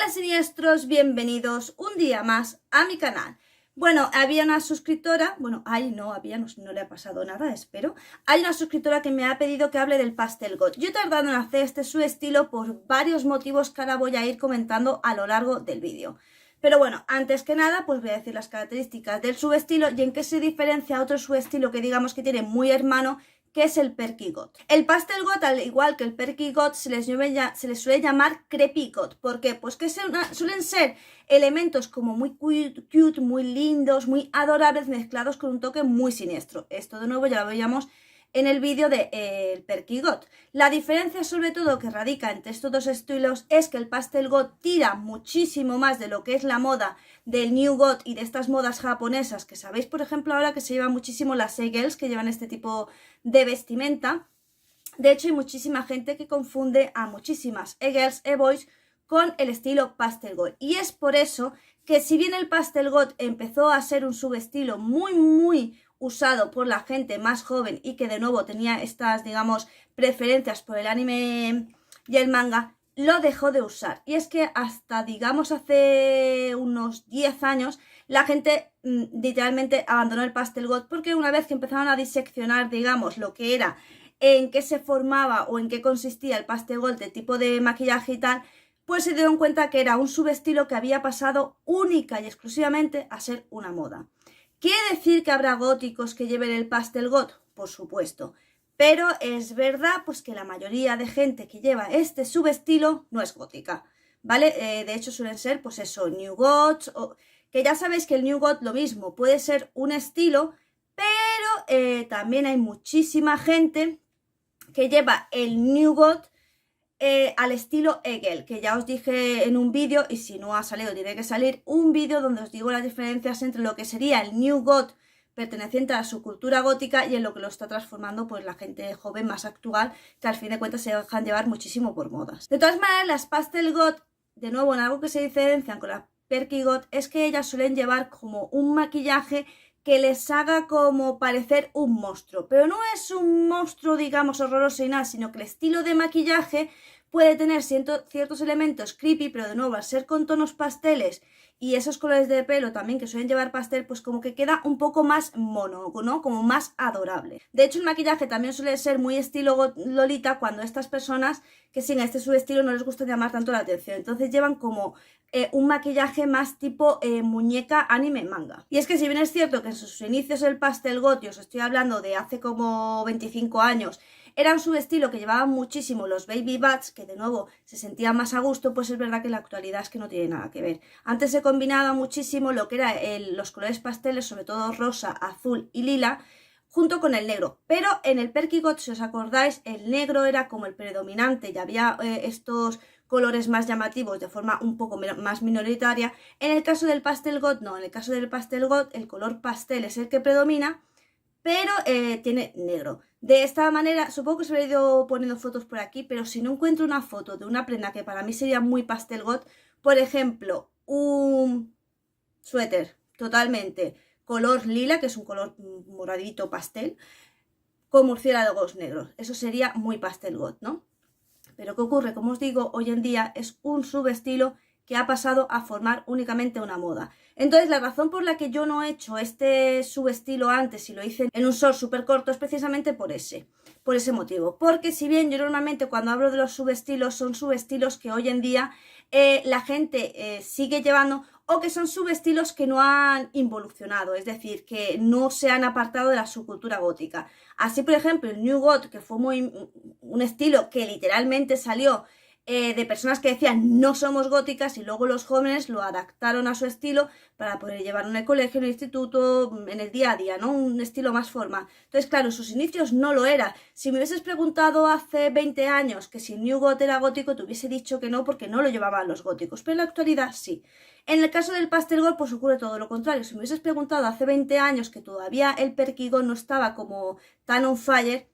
Hola siniestros, bienvenidos un día más a mi canal. Bueno, había una suscriptora, no le ha pasado nada, espero. Hay una suscriptora que me ha pedido que hable del Pastel God. Yo he tardado en hacer este su estilo por varios motivos que ahora voy a ir comentando a lo largo del vídeo. Pero bueno, antes que nada, pues voy a decir las características del subestilo y en qué se diferencia a otro subestilo que digamos que tiene muy hermano, que es el Perky God. El Pastel God, al igual que el Perky God, se les suele llamar Creepy God. ¿Por qué? Pues que suelen ser elementos como muy cute, muy lindos, muy adorables, mezclados con un toque muy siniestro. Esto de nuevo ya lo veíamos en el vídeo de Perky God. La diferencia sobre todo que radica entre estos dos estilos es que el Pastel God tira muchísimo más de lo que es la moda del New God y de estas modas japonesas que sabéis, por ejemplo, ahora que se lleva muchísimo las e-girls que llevan este tipo de vestimenta. De hecho, hay muchísima gente que confunde a muchísimas e-girls, e-boys con el estilo Pastel God. Y es por eso que si bien el Pastel God empezó a ser un subestilo muy usado por la gente más joven y que de nuevo tenía estas, digamos, preferencias por el anime y el manga, lo dejó de usar. Y es que hasta, digamos, hace unos 10 años, la gente literalmente abandonó el Pastel God porque una vez que empezaron a diseccionar, digamos, lo que era, en qué se formaba o en qué consistía el Pastel God, de tipo de maquillaje y tal, pues se dieron cuenta que era un subestilo que había pasado única y exclusivamente a ser una moda. ¿Quiere decir que habrá góticos que lleven el Pastel God? Por supuesto. Pero es verdad pues que la mayoría de gente que lleva este subestilo no es gótica, ¿vale? De hecho suelen ser pues eso, New Gods, que ya sabéis que el New God lo mismo, puede ser un estilo, pero también hay muchísima gente que lleva el New God al estilo e-girl, que ya os dije en un vídeo, y si no ha salido tiene que salir un vídeo donde os digo las diferencias entre lo que sería el New God perteneciente a su cultura gótica y en lo que lo está transformando pues la gente joven más actual, que al fin de cuentas se dejan llevar muchísimo por modas. De todas maneras, las Pastel God, de nuevo, en algo que se diferencian con las Perky God, es que ellas suelen llevar como un maquillaje que les haga como parecer un monstruo, pero no es un monstruo, digamos, horroroso y nada, sino que el estilo de maquillaje puede tener ciertos elementos creepy, pero de nuevo, al ser con tonos pasteles y esos colores de pelo también que suelen llevar pastel, pues como que queda un poco más mono, ¿no? Como más adorable. De hecho, el maquillaje también suele ser muy estilo Lolita cuando estas personas que sin este subestilo no les gusta llamar tanto la atención. Entonces llevan como un maquillaje más tipo muñeca anime manga. Y es que si bien es cierto que en sus inicios el Pastel God, os estoy hablando de hace como 25 años, era un subestilo que llevaban muchísimo los baby bats, que de nuevo se sentían más a gusto, pues es verdad que en la actualidad es que no tiene nada que ver. Antes se combinaba muchísimo lo que era los colores pasteles, sobre todo rosa, azul y lila, junto con el negro. Pero en el Perky God, si os acordáis, el negro era como el predominante y había estos colores más llamativos de forma un poco más minoritaria. En el caso del Pastel God, no. En el caso del Pastel God, el color pastel es el que predomina, pero tiene negro. De esta manera, supongo que os habré ido poniendo fotos por aquí, pero si no encuentro una foto de una prenda que para mí sería muy Pastel God, por ejemplo, un suéter totalmente color lila, que es un color moradito pastel, con murciélagos negros. Eso sería muy Pastel God, ¿no? Pero ¿qué ocurre? Como os digo, hoy en día es un subestilo que ha pasado a formar únicamente una moda. Entonces, la razón por la que yo no he hecho este subestilo antes y lo hice en un short súper corto es precisamente por ese motivo. Porque si bien yo normalmente cuando hablo de los subestilos son subestilos que hoy en día la gente sigue llevando, o que son subestilos que no han involucionado, es decir, que no se han apartado de la subcultura gótica. Así, por ejemplo, el New God, que fue un estilo que literalmente salió de personas que decían no somos góticas, y luego los jóvenes lo adaptaron a su estilo para poder llevarlo en el colegio, en el instituto, en el día a día, ¿no? Un estilo más formal. Entonces, claro, en sus inicios no lo era. Si me hubieses preguntado hace 20 años que si New God era gótico, te hubiese dicho que no, porque no lo llevaban los góticos, pero en la actualidad sí. En el caso del Pastel God, pues ocurre todo lo contrario. Si me hubieses preguntado hace 20 años que todavía el Perky God no estaba como tan on fire,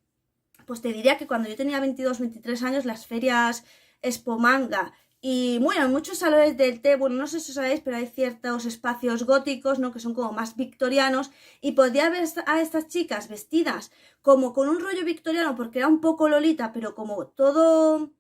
pues te diría que cuando yo tenía 22, 23 años, las ferias Expo Manga y bueno, muchos salones del té, bueno, no sé si os sabéis, pero hay ciertos espacios góticos, ¿no? Que son como más victorianos, y podía ver a estas chicas vestidas como con un rollo victoriano, porque era un poco Lolita, pero como todo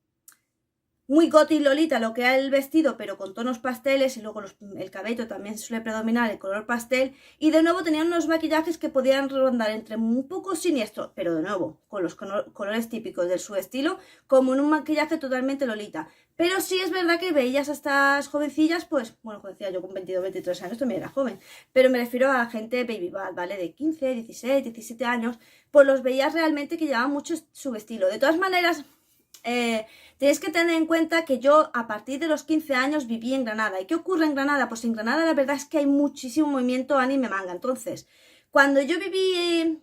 muy goti lolita lo que era el vestido, pero con tonos pasteles, y luego el cabello también suele predominar el color pastel, y de nuevo tenían unos maquillajes que podían rondar entre un poco siniestro, pero de nuevo con los colores típicos de su estilo, como en un maquillaje totalmente lolita. Pero sí es verdad que veías a estas jovencillas, pues, bueno, jovencilla, yo con 22, 23 años también era joven, pero me refiero a gente baby bad, ¿vale? De 15, 16, 17 años, pues los veías realmente que llevaban mucho su estilo. De todas maneras, tenéis que tener en cuenta que yo a partir de los 15 años viví en Granada. ¿Y qué ocurre en Granada? Pues en Granada la verdad es que hay muchísimo movimiento anime manga. Entonces, cuando yo viví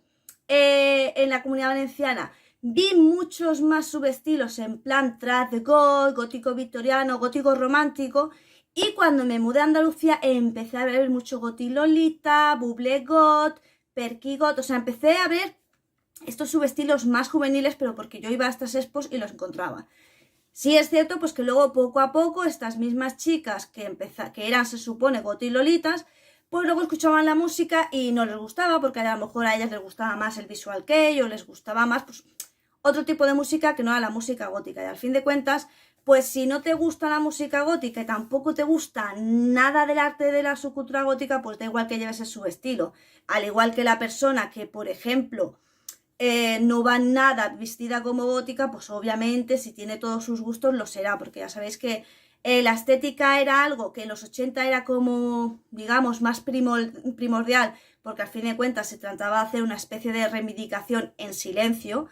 en la Comunidad Valenciana, vi muchos más subestilos en plan trad de goth, gótico victoriano, gótico romántico. Y cuando me mudé a Andalucía empecé a ver mucho goti lolita, buble goth, perky goth. O sea, empecé a ver estos subestilos más juveniles, pero porque yo iba a estas expos y los encontraba. Sí es cierto pues que luego poco a poco estas mismas chicas que eran, se supone, goti lolitas, pues luego escuchaban la música y no les gustaba, porque a lo mejor a ellas les gustaba más el visual kei o les gustaba más pues otro tipo de música que no era la música gótica. Y al fin de cuentas, pues si no te gusta la música gótica y tampoco te gusta nada del arte de la subcultura gótica, pues da igual que lleves su estilo. Al igual que la persona que, por ejemplo, no va nada vestida como gótica, pues obviamente si tiene todos sus gustos lo será, porque ya sabéis que la estética era algo que en los 80 era como, digamos, más primordial, porque al fin de cuentas se trataba de hacer una especie de reivindicación en silencio,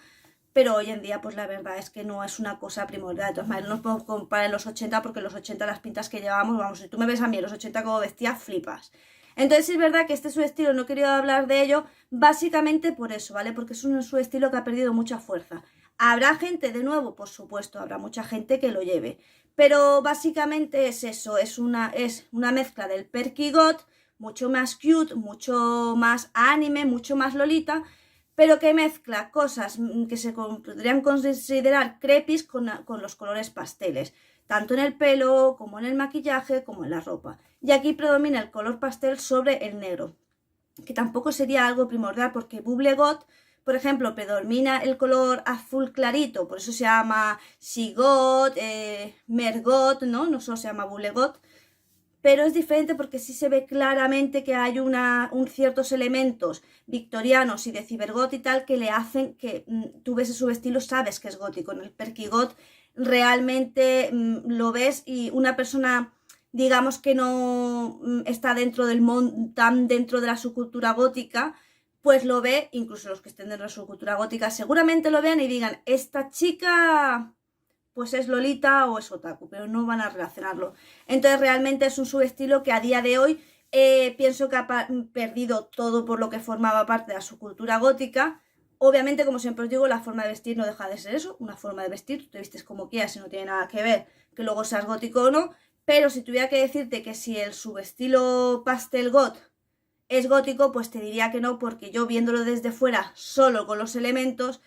pero hoy en día pues la verdad es que no es una cosa primordial. De todas maneras no nos podemos comparar en los 80, porque en los 80 las pintas que llevábamos, vamos, si tú me ves a mí en los 80 como vestía, flipas. Entonces es verdad que este es su estilo, no he querido hablar de ello básicamente por eso, ¿vale? Porque es su estilo que ha perdido mucha fuerza. ¿Habrá gente de nuevo? Por supuesto, habrá mucha gente que lo lleve. Pero básicamente es eso, es una mezcla del perky goth, mucho más cute, mucho más anime, mucho más lolita, pero que mezcla cosas que se podrían considerar crepis con los colores pasteles, tanto en el pelo, como en el maquillaje, como en la ropa. Y aquí predomina el color pastel sobre el negro, que tampoco sería algo primordial, porque buble goth, por ejemplo, predomina el color azul clarito, por eso se llama Sigot, Mergot, ¿no? No solo se llama buble goth, pero es diferente porque sí se ve claramente que hay ciertos elementos victorianos y de cibergot y tal que le hacen que tú ves su estilo, sabes que es gótico. En el perky goth realmente lo ves, y una persona, digamos, que no está dentro tan dentro de la subcultura gótica, pues lo ve. Incluso los que estén dentro de la subcultura gótica seguramente lo vean y digan, esta chica pues es lolita o es otaku, pero no van a relacionarlo. Entonces realmente es un subestilo que a día de hoy pienso que ha perdido todo por lo que formaba parte de la subcultura gótica. Obviamente, como siempre os digo, la forma de vestir no deja de ser eso, una forma de vestir. Tú te vistes como quieras y no tiene nada que ver que luego seas gótico o no. Pero si tuviera que decirte que si el subestilo pastel goth es gótico, pues te diría que no, porque yo viéndolo desde fuera solo con los elementos,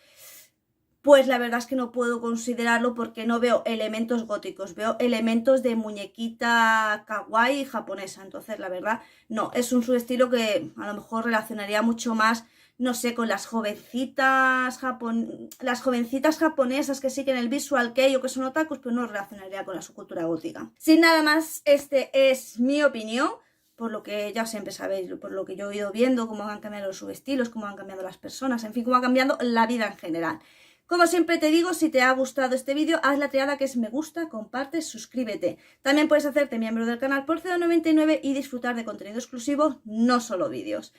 pues la verdad es que no puedo considerarlo, porque no veo elementos góticos, veo elementos de muñequita kawaii japonesa. Entonces la verdad no, es un subestilo que a lo mejor relacionaría mucho más, no sé, con las jovencitas japonesas que siguen el visual kei o que son otakus, pero no relacionaría con la subcultura gótica. Sin nada más, este es mi opinión, por lo que ya siempre sabéis, por lo que yo he ido viendo, cómo han cambiado los subestilos, cómo han cambiado las personas, en fin, cómo ha cambiado la vida en general. Como siempre te digo, si te ha gustado este vídeo, haz la triada que es me gusta, comparte, suscríbete. También puedes hacerte miembro del canal por 0,99 y disfrutar de contenido exclusivo, no solo vídeos.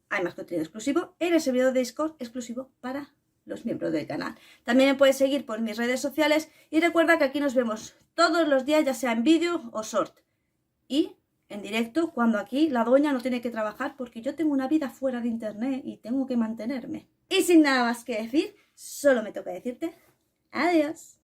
Hay más contenido exclusivo en el servidor de Discord exclusivo para los miembros del canal. También me puedes seguir por mis redes sociales y recuerda que aquí nos vemos todos los días, ya sea en vídeo o short. Y en directo, cuando aquí la doña no tiene que trabajar, porque yo tengo una vida fuera de internet y tengo que mantenerme. Y sin nada más que decir, solo me toca decirte adiós.